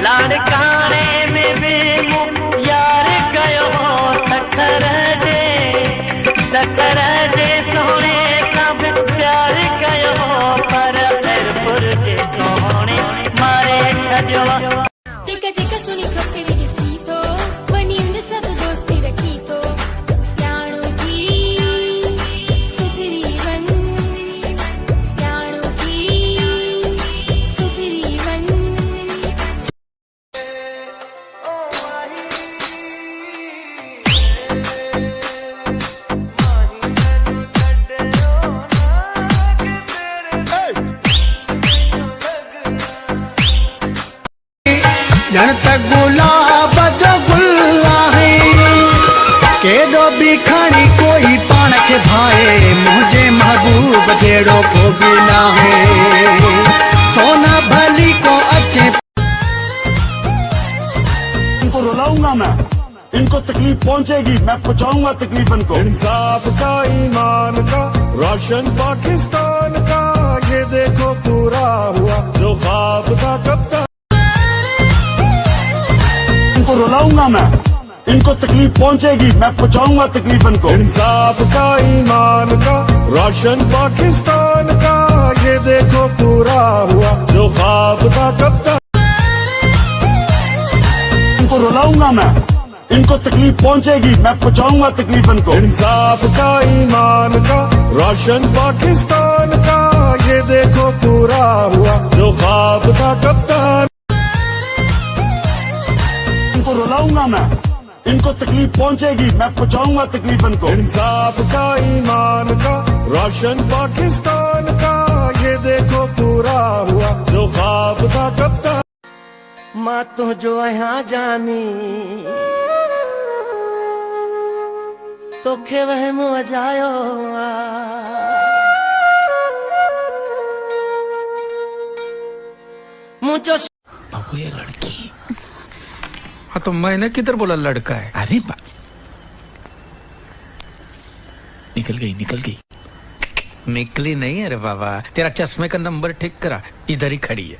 लाड़काने में भी यार गयो सखर दे सोने सब प्यार गयो पर फिर के सोने मारे छजवा चिका चिका सुनी छोकरी सी तो बनी उन सब दोस्ती रखी तो स्याणो की सुधरी वन स्याणो की सुधरी वन जनत गुलाब जो गुल्ला है केडो भी खानी कोई पान के भाए मुझे महबूब जेड़ो को भी ना है सोना भली को अच्छे इनको रुलाऊंगा मैं, इनको तकलीफ पहुंचेगी, मैं पहुंचाऊंगा तकलीफ इनको। इंसाफ का, ईमान का, रोशन पाकिस्तान का, ये देखो पूरा हुआ जो ख्वाब था कब तक। इनको रुलाऊंगा मैं, इनको तकलीफ पहुंचेगी, मैं पहुंचाऊंगा तकलीफ इनको। इंसाफ का, ईमान का, रोशन पाकिस्तान का, ये देखो पूरा हुआ जो ख्वाब था कब तक। इनको रुलाऊंगा मैं, इनको तकलीफ पहुंचेगी, मैं पहुंचाऊंगा तकलीफ इनको। इंसाफ का, ईमान का, रोशन पाकिस्तान का, ये देखो पूरा हुआ जो ख्वाब था कब तक। इनको रुलाऊंगा मैं, इनको तकलीफ पहुंचेगी, मैं पहुंचाऊंगा तकलीफ इनको। इंसाफ का, ईमान का, रोशन पाकिस्तान का, ये देखो पूरा हुआ जो ख्वाब था कब तक। माँ तो जो यहाँ जानी तो खे वह मजायो मुझे बाबू ये लड़की। हाँ तो मैंने किधर बोला लड़का है? अरे निकल गई निकली नहीं। अरे बाबा तेरा चश्मे का नंबर ठीक करा, इधर ही खड़ी है।